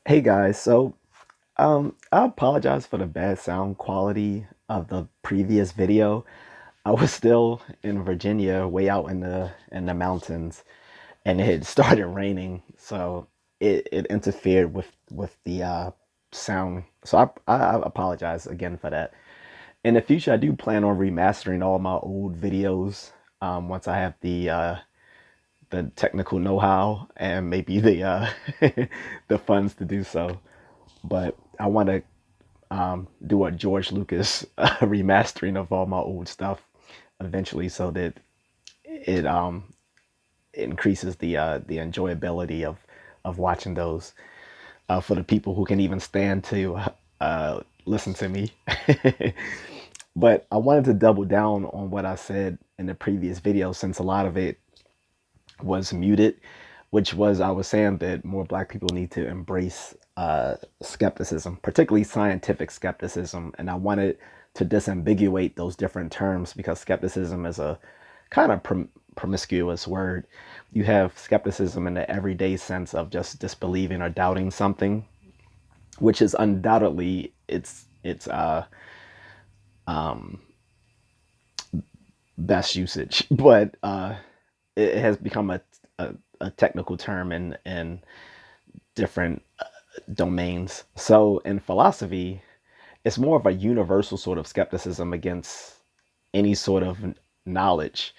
Hey guys, I apologize for the bad sound quality of the previous video. I was still in Virginia, way out in the mountains, and it had started raining, so it interfered with the sound. So I apologize again for that. In the future, I do plan on remastering all my old videos once I have the technical know-how and maybe the the funds to do so. But I want to do a George Lucas remastering of all my old stuff eventually, so that it increases the enjoyability of watching those for the people who can even stand to listen to me. But I wanted to double down on what I said in the previous video, since a lot of it was muted, which was I was saying that more Black people need to embrace skepticism, particularly scientific skepticism. And I wanted to disambiguate those different terms because skepticism is a kind of promiscuous word. You have skepticism in the everyday sense of just disbelieving or doubting something, which is undoubtedly its best usage, but it has become a technical term in different domains. So in philosophy, it's more of a universal sort of skepticism against any sort of knowledge,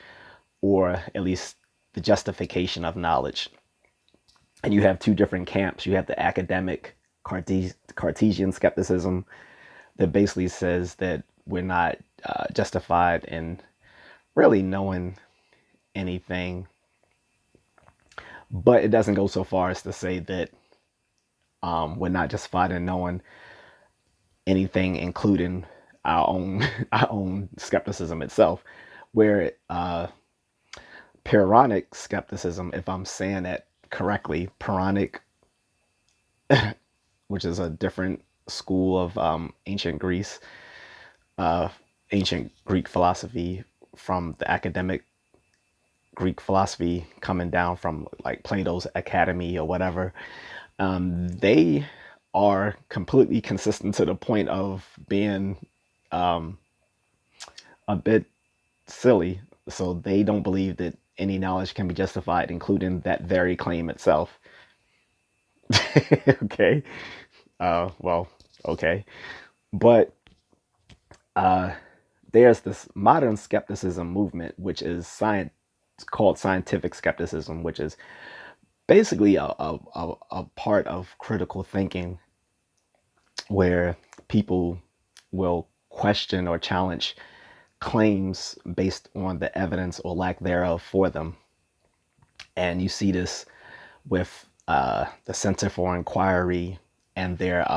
or at least the justification of knowledge. And you have two different camps. You have the academic Cartesian skepticism that basically says that we're not justified in really knowing anything, but it doesn't go so far as to say that we're not justified in knowing anything, including our own our own skepticism itself. Where Pyrrhonic skepticism, if I'm saying that correctly, Pyrrhonic, which is a different school of uh, ancient Greek philosophy from the academic Greek philosophy coming down from like Plato's Academy or whatever. They are completely consistent to the point of being a bit silly. So they don't believe that any knowledge can be justified, including that very claim itself. Okay. Well, okay. But there's this modern skepticism movement, which is science called scientific skepticism, which is basically a part of critical thinking where people will question or challenge claims based on the evidence or lack thereof for them. And you see this with the Center for Inquiry and their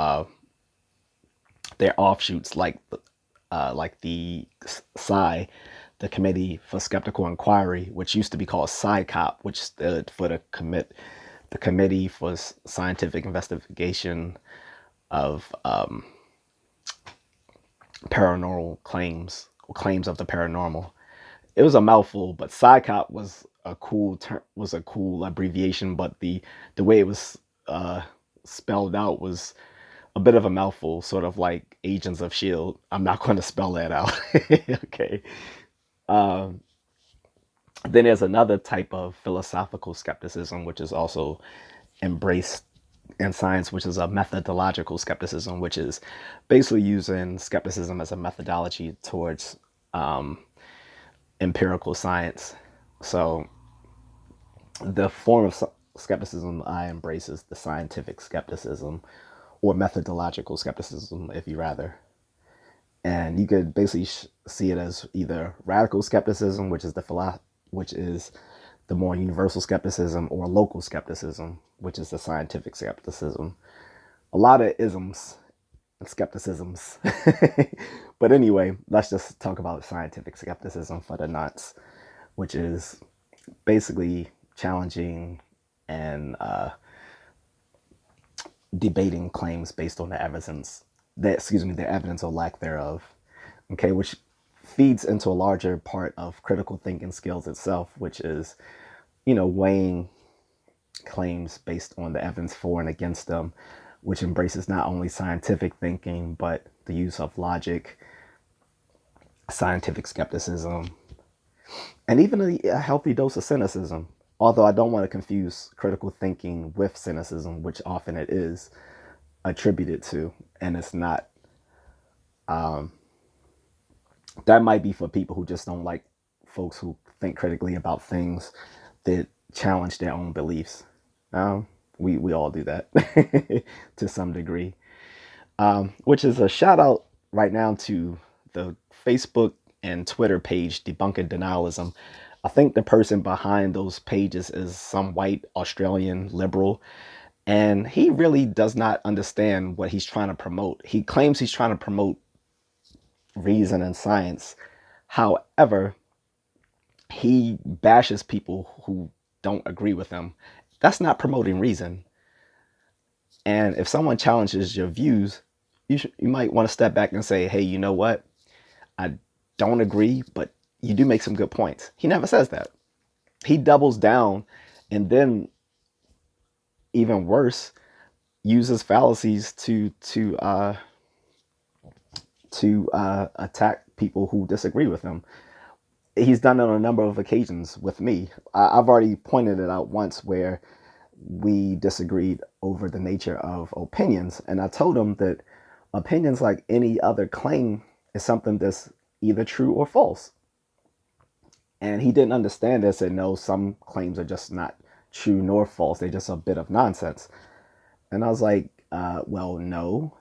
offshoots like the Psi, the Committee for Skeptical Inquiry, which used to be called SciCop, which stood for the Committee for Scientific Investigation of Paranormal Claims, or claims of the paranormal. It was a mouthful, but SciCop was a cool term, was a cool abbreviation, but the way it was spelled out was a bit of a mouthful, sort of like Agents of Shield. I'm not going to spell that out. Okay. Um, then there's another type of philosophical skepticism, which is also embraced in science, which is a methodological skepticism, which is basically using skepticism as a methodology towards empirical science. So the form of skepticism I embrace is the scientific skepticism, or methodological skepticism, if you rather. And you could basically see it as either radical skepticism, which is the more universal skepticism, or local skepticism, which is the scientific skepticism. A lot of isms and skepticisms. But anyway, let's just talk about scientific skepticism for the nonce, which is basically challenging and debating claims based on the evidence the evidence or lack thereof. Okay, which feeds into a larger part of critical thinking skills itself, which is, weighing claims based on the evidence for and against them, which embraces not only scientific thinking, but the use of logic, scientific skepticism, and even a healthy dose of cynicism. Although I don't want to confuse critical thinking with cynicism, which often it is attributed to, and it's not. That might be for people who just don't like folks who think critically about things that challenge their own beliefs. We all do that to some degree, which is a shout out right now to the Facebook and Twitter page Debunking Denialism. I think the person behind those pages is some white Australian liberal, and he really does not understand what he's trying to promote. He claims he's trying to promote reason and science. However, he bashes people who don't agree with him. That's not promoting reason. And if someone challenges your views, you might want to step back and say, hey, you know what? I don't agree, but you do make some good points. He never says that. He doubles down, and then even worse, uses fallacies to attack people who disagree with him. He's done it on a number of occasions with me. I've already pointed it out once where we disagreed over the nature of opinions, and I told him that opinions, like any other claim, is something that's either true or false. And he didn't understand this and no, some claims are just not true nor false. They're just a bit of nonsense. And I was like, well, no.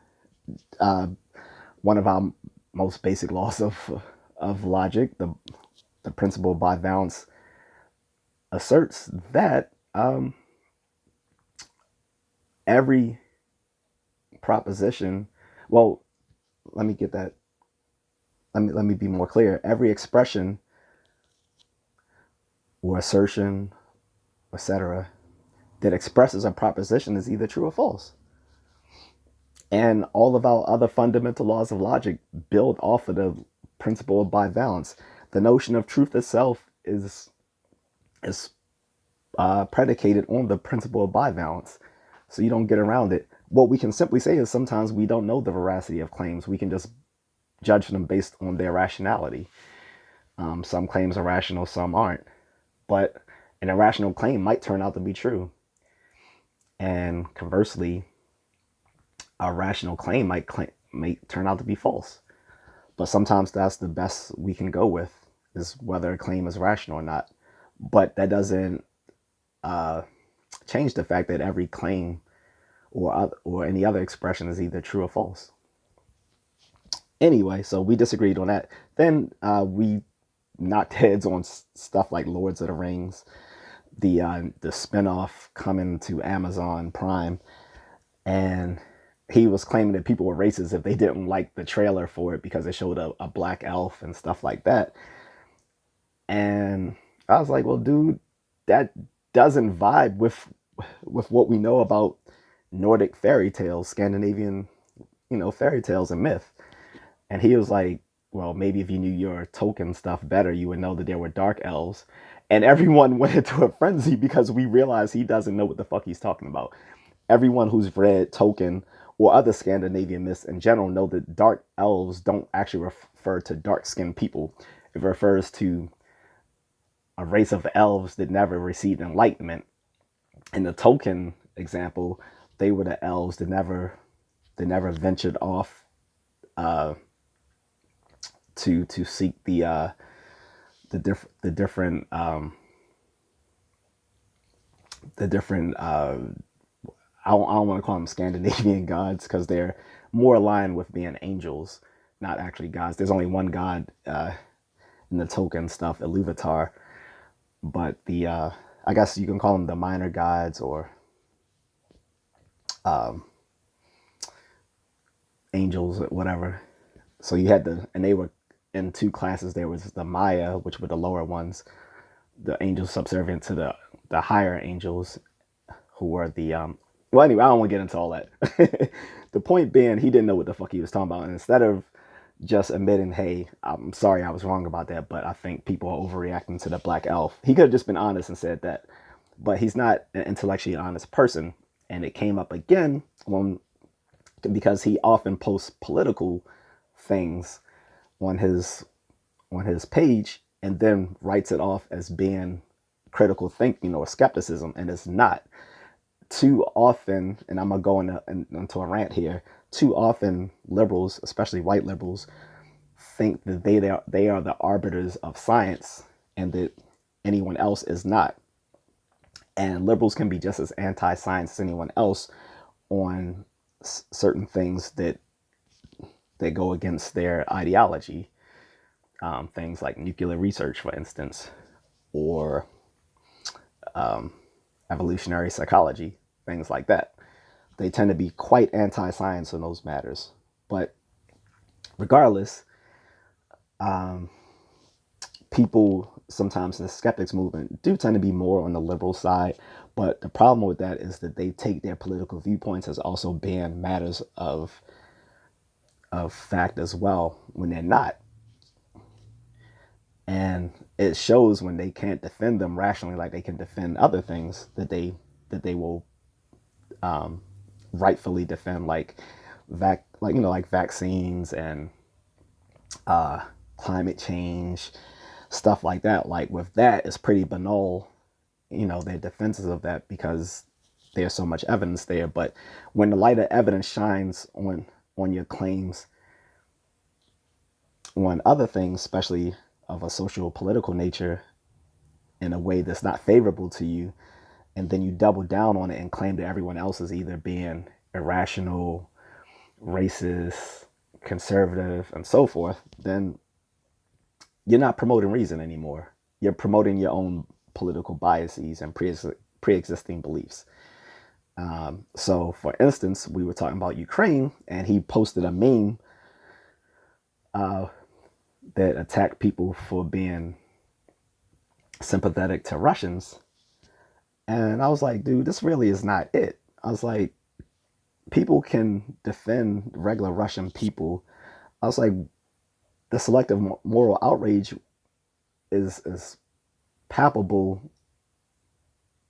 One of our most basic laws of logic, the principle of bivalence, asserts that every proposition, well, let me get that. Let me be more clear. Every expression or assertion, etc., that expresses a proposition is either true or false. And all of our other fundamental laws of logic build off of the principle of bivalence. The notion of truth itself is predicated on the principle of bivalence. So you don't get around it. What we can simply say is sometimes we don't know the veracity of claims. We can just judge them based on their rationality. Some claims are rational, some aren't. But an irrational claim might turn out to be true. And conversely, a rational claim might turn out to be false. But sometimes that's the best we can go with, is whether a claim is rational or not. But that doesn't change the fact that every claim or any other expression is either true or false. Anyway, so we disagreed on that. Then we knocked heads on stuff like Lords of the Rings, the spinoff coming to Amazon Prime, and he was claiming that people were racist if they didn't like the trailer for it because it showed a black elf and stuff like that. And I was like, well, dude, that doesn't vibe with what we know about Nordic fairy tales, Scandinavian, fairy tales and myth. And he was like, well, maybe if you knew your Tolkien stuff better, you would know that there were dark elves. And everyone went into a frenzy because we realized he doesn't know what the fuck he's talking about. Everyone who's read Tolkien or other Scandinavian myths in general know that dark elves don't actually refer to dark-skinned people. It refers to a race of elves that never received enlightenment. In the Tolkien example, they were the elves that never ventured off to seek the different I don't want to call them Scandinavian gods because they're more aligned with being angels, not actually gods. There's only one god in the Tolkien stuff, Iluvatar, but I guess you can call them the minor gods or angels, whatever. So you had and they were in two classes. There was the Maya, which were the lower ones, the angels subservient to the higher angels, who were the well, anyway, I don't want to get into all that. The point being, he didn't know what the fuck he was talking about. And instead of just admitting, hey, I'm sorry, I was wrong about that, but I think people are overreacting to the black elf, he could have just been honest and said that. But he's not an intellectually honest person. And it came up again when because he often posts political things on his page and then writes it off as being critical thinking or skepticism, and it's not. Too often, and I'm gonna go into a rant here. Too often, liberals, especially white liberals, think that they are the arbiters of science, and that anyone else is not. And liberals can be just as anti-science as anyone else on certain things that go against their ideology. Things like nuclear research, for instance, or evolutionary psychology, things like that. They tend to be quite anti-science on those matters. But regardless, people sometimes in the skeptics movement do tend to be more on the liberal side. But the problem with that is that they take their political viewpoints as also being matters of fact as well, when they're not. And it shows when they can't defend them rationally, like they can defend other things that they will rightfully defend, like like vaccines and climate change, stuff like that. Like with that, it's pretty banal, their defenses of that, because there's so much evidence there. But when the light of evidence shines on your claims on other things, especially of a social political nature, in a way that's not favorable to you, and then you double down on it and claim that everyone else is either being irrational, racist, conservative, and so forth, then you're not promoting reason anymore. You're promoting your own political biases and pre-existing beliefs. So, for instance, we were talking about Ukraine, and he posted a meme that attacked people for being sympathetic to Russians. And I was like, dude, this really is not it. I was like, people can defend regular Russian people. I was like, the selective moral outrage is palpable,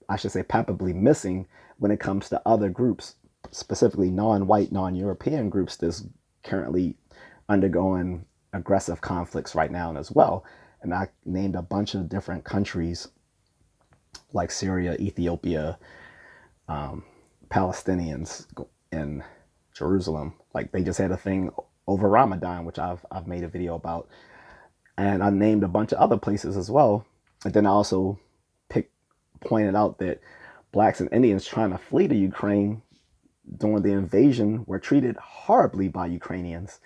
I should say palpably missing when it comes to other groups, specifically non-white, non-European groups that's currently undergoing aggressive conflicts right now as well. And I named a bunch of different countries like Syria, Ethiopia, Palestinians in Jerusalem. Like they just had a thing over Ramadan, which I've made a video about. And I named a bunch of other places as well. And then I also pointed out that blacks and Indians trying to flee to Ukraine during the invasion were treated horribly by Ukrainians.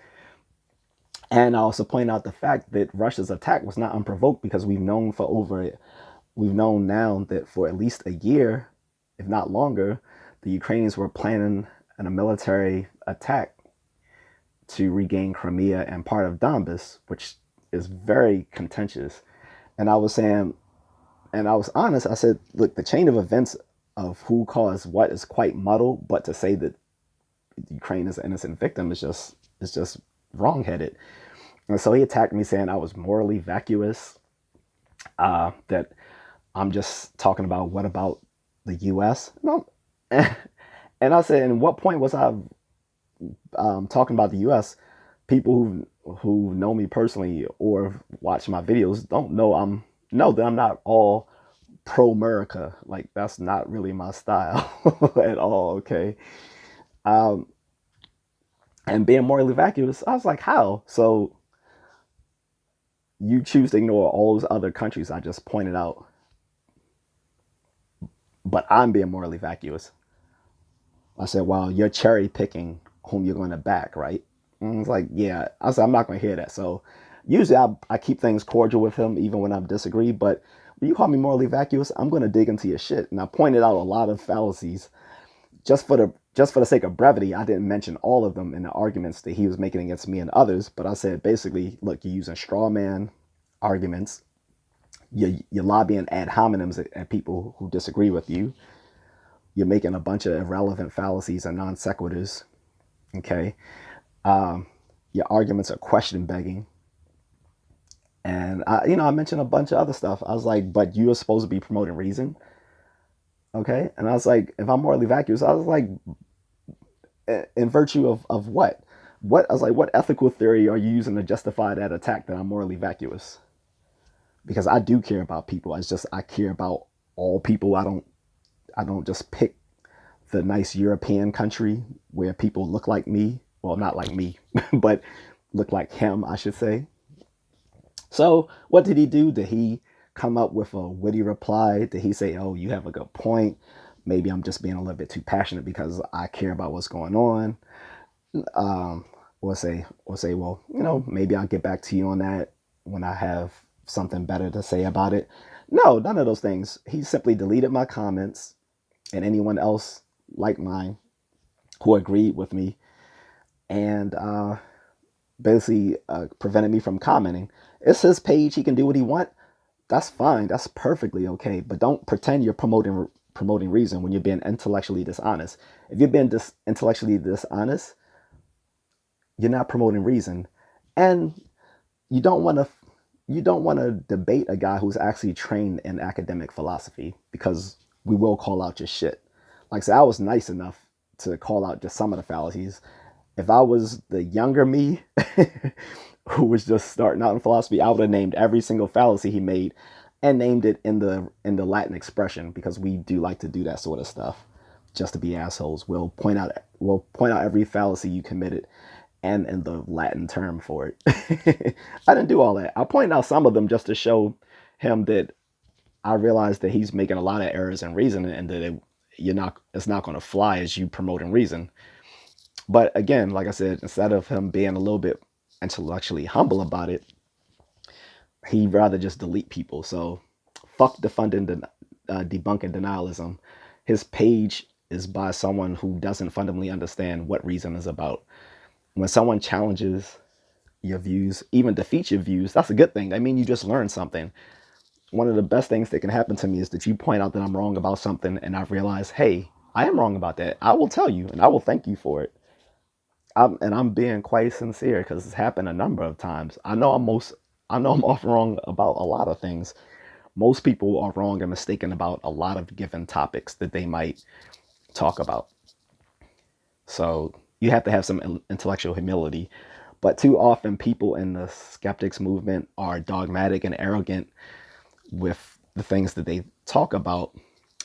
And I also pointed out the fact that Russia's attack was not unprovoked, because we've known now that for at least a year, if not longer, the Ukrainians were planning a military attack to regain Crimea and part of Donbass, which is very contentious. And I was saying, and I was honest, I said, look, the chain of events of who caused what is quite muddled, but to say that Ukraine is an innocent victim is just wrongheaded. And so he attacked me saying I was morally vacuous, that I'm just talking about what about the U.S. No. And I said, and what point was I talking about the U.S.? People who know me personally or watch my videos don't know that I'm not all pro-America. Like, that's not really my style at all, okay? And being morally vacuous, I was like, how? So you choose to ignore all those other countries I just pointed out, but I'm being morally vacuous. I said, well, you're cherry picking whom you're going to back, right? And I was like, yeah. I said, I'm not going to hear that. So usually I keep things cordial with him, even when I disagree. But when you call me morally vacuous, I'm going to dig into your shit. And I pointed out a lot of fallacies. Just for the sake of brevity, I didn't mention all of them in the arguments that he was making against me and others. But I said, basically, look, you're using straw man arguments. You're lobbying ad hominems at people who disagree with you. You're making a bunch of irrelevant fallacies and non sequiturs. Okay. Your arguments are question begging. And I mentioned a bunch of other stuff. I was like, but you're supposed to be promoting reason. Okay. And I was like, if I'm morally vacuous, I was like, In virtue of what? What I was like, what ethical theory are you using to justify that attack that I'm morally vacuous? Because I do care about people. It's just I care about all people. I don't just pick the nice European country where people look like me. Well, not like me, but look like him, I should say. So, what did he do? Did he come up with a witty reply? Did he say, "Oh, you have a good point. Maybe I'm just being a little bit too passionate because I care about what's going on." Um, or say, well, maybe I'll get back to you on that when I have something better to say about it. No, none of those things. He simply deleted my comments and anyone else like mine who agreed with me, and basically prevented me from commenting. It's his page. He can do what he wants. That's fine. That's perfectly okay. But don't pretend you're promoting reason when you're being intellectually dishonest. If you're being intellectually dishonest, you're not promoting reason, and you don't want to debate a guy who's actually trained in academic philosophy, because we will call out your shit. Like I said, I was nice enough to call out just some of the fallacies. If I was the younger me who was just starting out in philosophy, I would have named every single fallacy he made and named it in the Latin expression, because we do like to do that sort of stuff just to be assholes. We'll point out every fallacy you committed and in the Latin term for it. I didn't do all that. I pointed out some of them just to show him that I realized that he's making a lot of errors in reasoning, and that it's not going to fly as you promoting reason. But again, like I said, instead of him being a little bit intellectually humble about it, he'd rather just delete people. So fuck debunking denialism. His page is by someone who doesn't fundamentally understand what reason is about. When someone challenges your views, even defeats your views, that's a good thing. I mean, you just learned something. One of the best things that can happen to me is that you point out that I'm wrong about something, and I've realized, hey, I am wrong about that. I will tell you, and I will thank you for it. I'm being quite sincere, because it's happened a number of times. I know I'm often wrong about a lot of things. Most people are wrong and mistaken about a lot of given topics that they might talk about. So you have to have some intellectual humility. But too often, people in the skeptics movement are dogmatic and arrogant with the things that they talk about,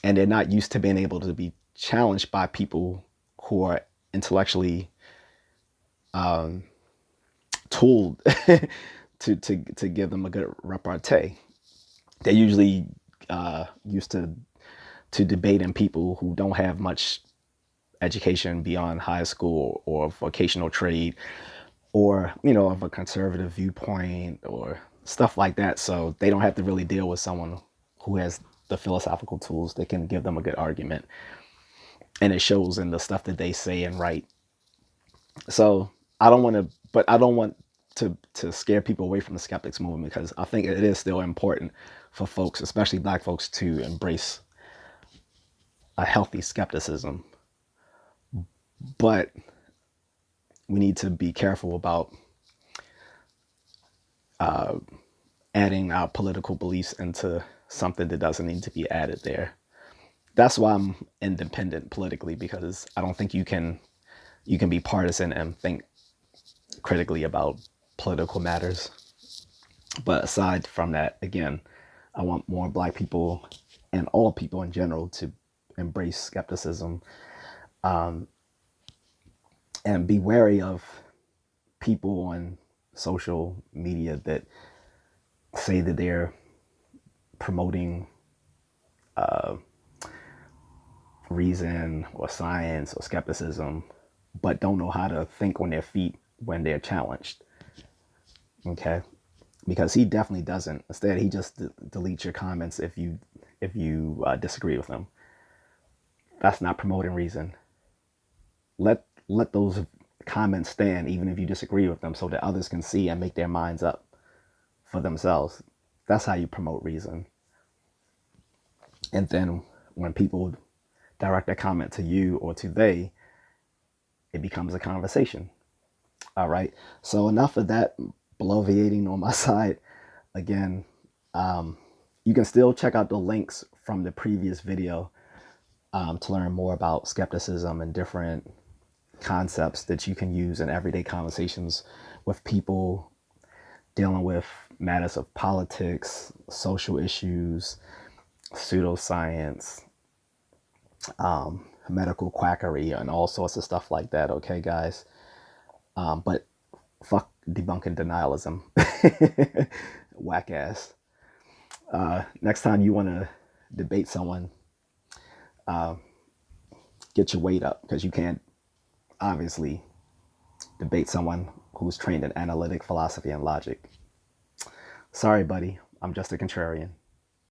and they're not used to being able to be challenged by people who are intellectually tooled to give them a good repartee. They're usually used to debating people who don't have much education beyond high school or vocational trade, or of a conservative viewpoint or stuff like that. So they don't have to really deal with someone who has the philosophical tools that can give them a good argument, and it shows in the stuff that they say and write. So I don't want to scare people away from the skeptics movement, because I think it is still important for folks, especially black folks, to embrace a healthy skepticism. But we need to be careful about adding our political beliefs into something that doesn't need to be added there. That's why I'm independent politically, because I don't think you can be partisan and think critically about political matters. But aside from that, again, I want more black people and all people in general to embrace skepticism, and be wary of people on social media that say that they're promoting reason or science or skepticism, but don't know how to think on their feet when they're challenged. Okay, because he definitely doesn't. Instead, he just deletes your comments if you disagree with him. That's not promoting reason. Let those comments stand, even if you disagree with them, so that others can see and make their minds up for themselves. That's how you promote reason. And then when people direct a comment to you or to they, it becomes a conversation. All right. So enough of that bloviating on my side. Again, you can still check out the links from the previous video to learn more about skepticism and different concepts that you can use in everyday conversations with people dealing with matters of politics, social issues, pseudoscience, medical quackery, and all sorts of stuff like that. Okay, guys. But fuck debunking denialism. Whack ass. Next time you want to debate someone, get your weight up, because you can't obviously debate someone who's trained in analytic philosophy and logic. Sorry, buddy. I'm just a contrarian.